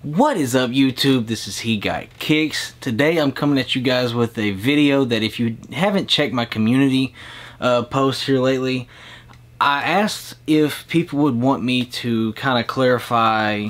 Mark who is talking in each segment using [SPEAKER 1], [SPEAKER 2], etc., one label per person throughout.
[SPEAKER 1] What is up, YouTube? This is He Got Kicks. Today I'm coming at you guys with a video that, if you haven't checked my community posts here lately, I asked if people would want me to kind of clarify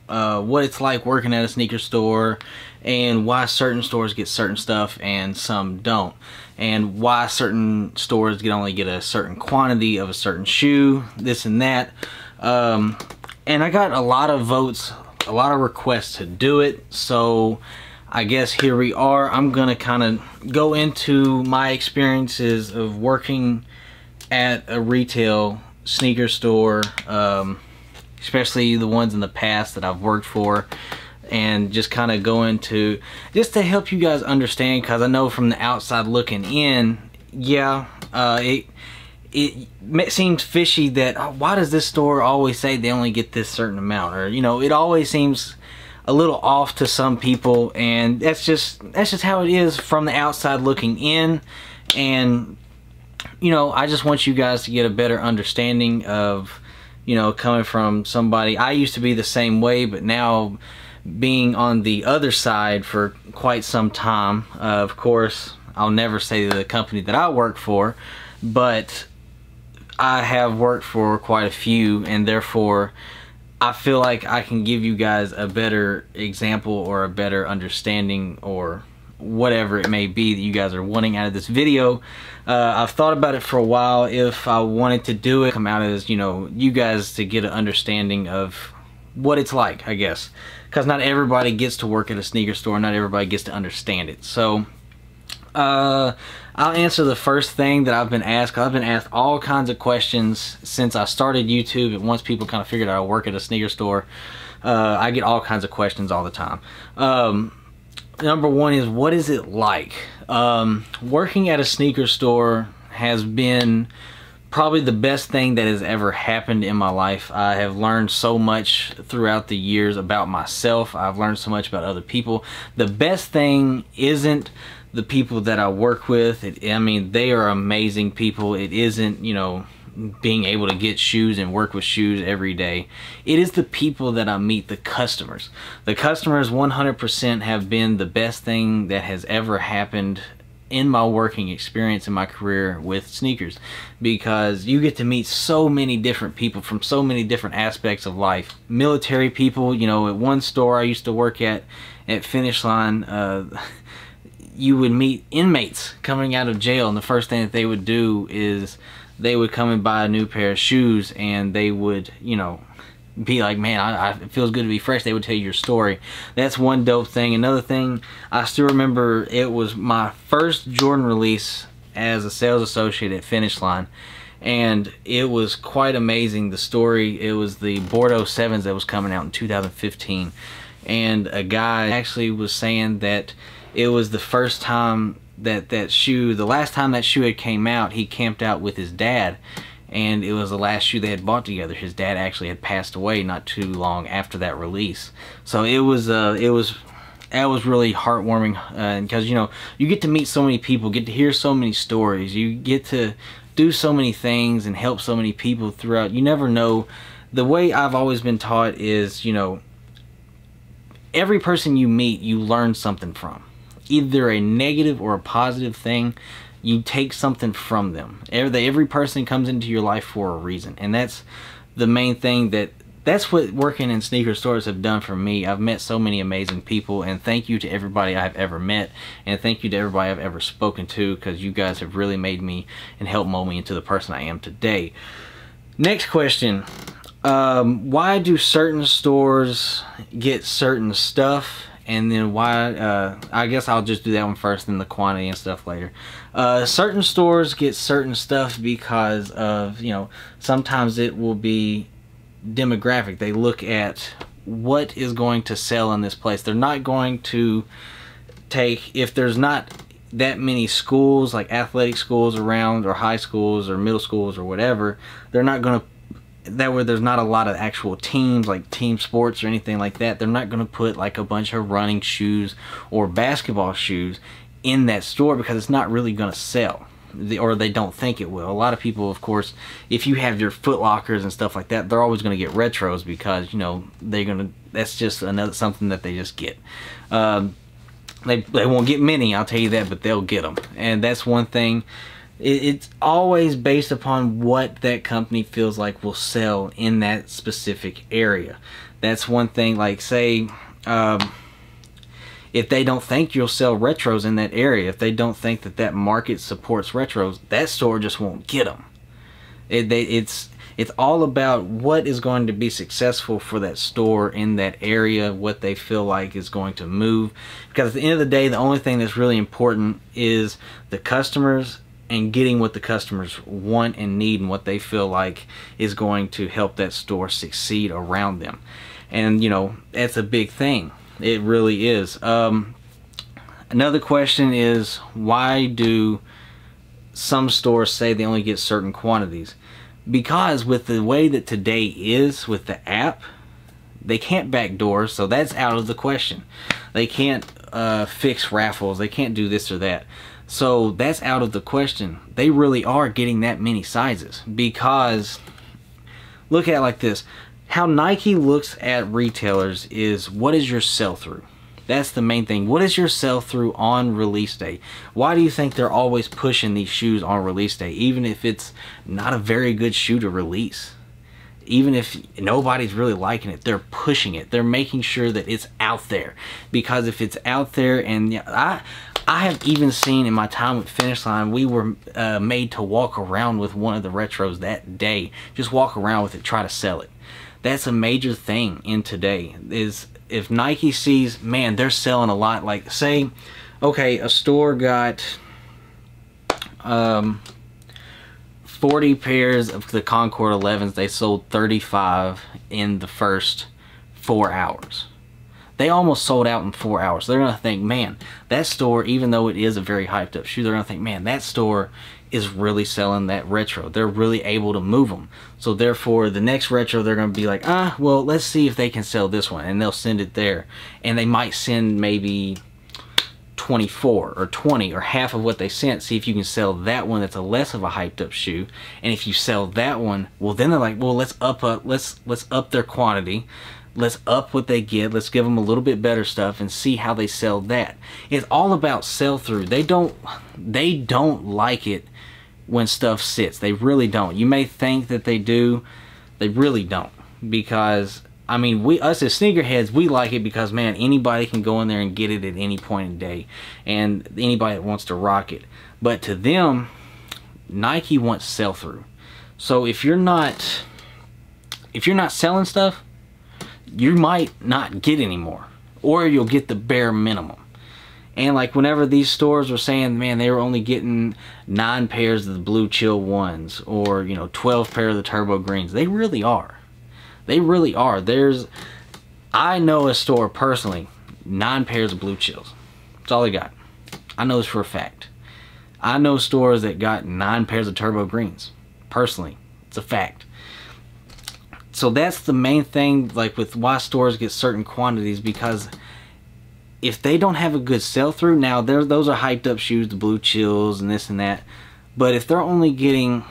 [SPEAKER 1] what it's like working at a sneaker store, and why certain stores get certain stuff and some don't, and why certain stores can only get a certain quantity of a certain shoe, this and that. And I got a lot of votes, a lot of requests to do it, so I guess here we are. I'm gonna kind of go into my experiences of working at a retail sneaker store, especially the ones in the past that I've worked for, and just kind of go into, just to help you guys understand, because I know from the outside looking in, yeah, it seems fishy that, oh, why does this store always say they only get this certain amount, or, you know, it always seems a little off to some people, and that's just how it is from the outside looking in. And you know, I just want you guys to get a better understanding of, you know, coming from somebody. I used to be the same way, but now being on the other side for quite some time, of course I'll never say the company that I work for, but I have worked for quite a few, and therefore I feel like I can give you guys a better example or a better understanding, or whatever it may be that you guys are wanting out of this video. I've thought about it for a while if I wanted to do it, come out as, you know, you guys to get an understanding of what it's like, I guess, because not everybody gets to work at a sneaker store, not everybody gets to understand it. So I'll answer the first thing that I've been asked. I've been asked all kinds of questions since I started YouTube, and once people kind of figured out I work at a sneaker store, I get all kinds of questions all the time. Number one is, what is it like? Working at a sneaker store has been probably the best thing that has ever happened in my life. I have learned so much throughout the years about myself. I've learned so much about other people. The best thing isn't the people that I work with. I mean, they are amazing people. It isn't, you know, being able to get shoes and work with shoes every day. It is the people that I meet, the customers. The customers 100% have been the best thing that has ever happened in my working experience in my career with sneakers, because you get to meet so many different people from so many different aspects of life. Military people, you know, at one store I used to work at Finish Line, you would meet inmates coming out of jail, and the first thing that they would do is they would come and buy a new pair of shoes, and they would, you know, be like, man, it feels good to be fresh. They would tell you your story. That's one dope thing. Another thing, I still remember, it was my first Jordan release as a sales associate at Finish Line, and it was quite amazing, the story. It was the Bordeaux 7s that was coming out in 2015, and a guy actually was saying that it was the first time that shoe, the last time that shoe had came out, he camped out with his dad, and it was the last shoe they had bought together. His dad actually had passed away not too long after that release. So that was really heartwarming, because, you know, you get to meet so many people, get to hear so many stories, you get to do so many things and help so many people throughout. You never know. The way I've always been taught is, you know, every person you meet, you learn something from. Either a negative or a positive thing, you take something from them. Every person comes into your life for a reason, and that's the main thing. That's what working in sneaker stores have done for me. I've met so many amazing people, and thank you to everybody I've ever met, and thank you to everybody I've ever spoken to, because you guys have really made me and helped mold me into the person I am today. Next question. Why do certain stores get certain stuff, and then why, I guess I'll just do that one first, then the quantity and stuff later. Certain stores get certain stuff because of, you know, sometimes it will be demographic. They look at what is going to sell in this place. They're not going to take, if there's not that many schools, like athletic schools around, or high schools or middle schools or whatever, they're not going to, that where there's not a lot of actual teams, like team sports or anything like that, they're not going to put like a bunch of running shoes or basketball shoes in that store, because it's not really going to sell. or they don't think it will. A lot of people, of course, if you have your Foot Lockers and stuff like that, they're always going to get retros because, you know, they're going to That's just another something that they just get. They won't get many, I'll tell you that, but they'll get them. And that's one thing. It's always based upon what that company feels like will sell in that specific area. That's one thing. Like, say, if they don't think you'll sell retros in that area, if they don't think that that market supports retros, that store just won't get them. It's all about what is going to be successful for that store in that area, what they feel like is going to move. Because at the end of the day, the only thing that's really important is the customers and getting what the customers want and need and what they feel like is going to help that store succeed around them. And, you know, that's a big thing. It really is. Another question is, why do some stores say they only get certain quantities? Because with the way that today is with the app, they can't backdoor, so that's out of the question. They can't fix raffles. They can't do this or that. So that's out of the question. They really are getting that many sizes, because look at it like this. How Nike looks at retailers is, what is your sell-through? That's the main thing. What is your sell-through on release day? Why do you think they're always pushing these shoes on release day, even if it's not a very good shoe to release? Even if nobody's really liking it, they're pushing it. They're making sure that it's out there. Because if it's out there, and I have even seen in my time with Finish Line, we were made to walk around with one of the retros that day. Just walk around with it, try to sell it. That's a major thing in today, is if Nike sees, man, they're selling a lot. Like, say, okay, a store got 40 pairs of the Concord 11s. They sold 35 in the first 4 hours. They almost sold out in 4 hours. They're going to think, man, that store, even though it is a very hyped up shoe, they're going to think, man, that store is really selling that retro. They're really able to move them. So therefore, the next retro, they're going to be like, well, let's see if they can sell this one. And they'll send it there. And they might send maybe 24 or 20 or half of what they sent. See if you can sell that one that's a less of a hyped up shoe. And if you sell that one, well, then they're like, well, let's up their quantity. Let's up what they get. Let's give them a little bit better stuff and see how they sell that. It's all about sell-through. They don't like it when stuff sits. They really don't. You may think that they do. They really don't. Because, I mean, us as sneakerheads, we like it because, man, anybody can go in there and get it at any point in the day. And anybody that wants to rock it. But to them, Nike wants sell-through. So if you're not selling stuff, you might not get any more, or you'll get the bare minimum. And like whenever these stores were saying, man, they were only getting 9 pairs of the Blue Chill 1s, or, you know, 12 pair of the Turbo Greens, they really are. They really are. I know a store personally, 9 pairs of Blue Chills. That's all they got. I know this for a fact. I know stores that got 9 pairs of Turbo Greens. Personally, it's a fact. So that's the main thing, like with why stores get certain quantities, because if they don't have a good sell-through, now those are hyped up shoes, the Blue Chills and this and that, but if they're only getting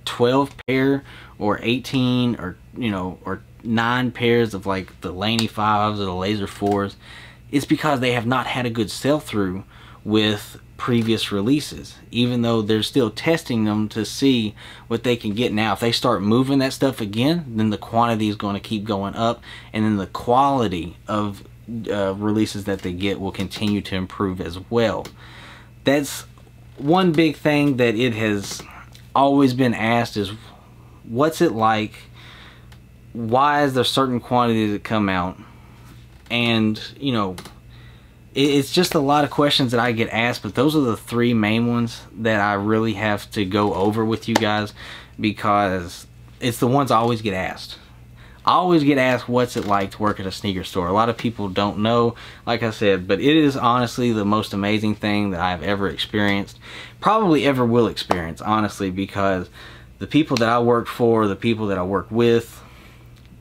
[SPEAKER 1] 12 pair or 18 or, you know, or 9 pairs of like the Laney 5s or the Laser 4s, it's because they have not had a good sell-through with previous releases, even though they're still testing them to see what they can get. Now if they start moving that stuff again, then the quantity is going to keep going up, and then the quality of releases that they get will continue to improve as well. That's one big thing that it has always been asked, is what's it like, why is there certain quantities that come out? And, you know, it's just a lot of questions that I get asked, but those are the 3 main ones that I really have to go over with you guys, because it's the ones I always get asked. I always get asked, what's it like to work at a sneaker store? A lot of people don't know, like I said, but it is honestly the most amazing thing that I've ever experienced. Probably ever will experience, honestly, because the people that I work for, the people that I work with,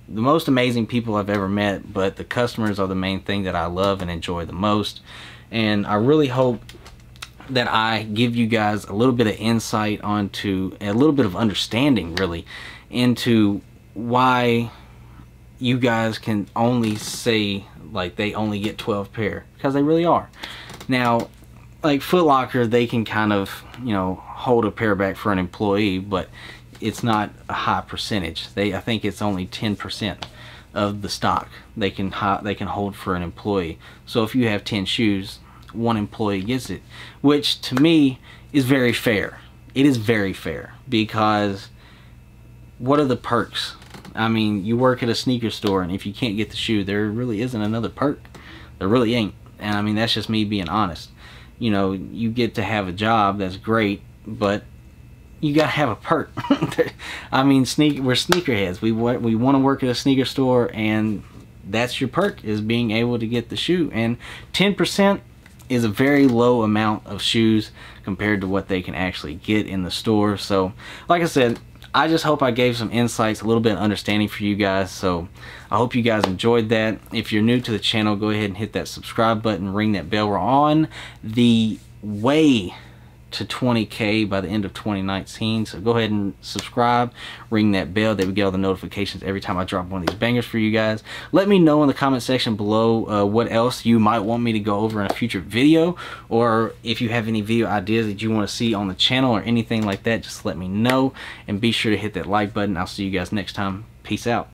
[SPEAKER 1] the most amazing people I've ever met, but the customers are the main thing that I love and enjoy the most. And I really hope that I give you guys a little bit of insight onto, a little bit of understanding really, into why you guys can only say like they only get 12 pair, because they really are. Now, like Foot Locker, they can kind of, you know, hold a pair back for an employee, but it's not a high percentage. I think it's only 10% of the stock they can hold for an employee. So if you have 10 shoes, one employee gets it, which to me is very fair. It is very fair, because what are the perks? I mean, you work at a sneaker store, and if you can't get the shoe, there really isn't another perk. There really ain't. And I mean, that's just me being honest. You know, you get to have a job, that's great, but you gotta have a perk. I mean, we're sneakerheads. We want to work at a sneaker store, and that's your perk, is being able to get the shoe. And 10% is a very low amount of shoes compared to what they can actually get in the store. So, like I said, I just hope I gave some insights, a little bit of understanding for you guys. So I hope you guys enjoyed that. If you're new to the channel, go ahead and hit that subscribe button, ring that bell. We're on the way to 20K by the end of 2019, so go ahead and subscribe, ring that bell. That we get all the notifications every time I drop one of these bangers for you guys. Let me know in the comment section below what else you might want me to go over in a future video, or if you have any video ideas that you want to see on the channel or anything like that, just let me know. And be sure to hit that like button. I'll see you guys next time. Peace out.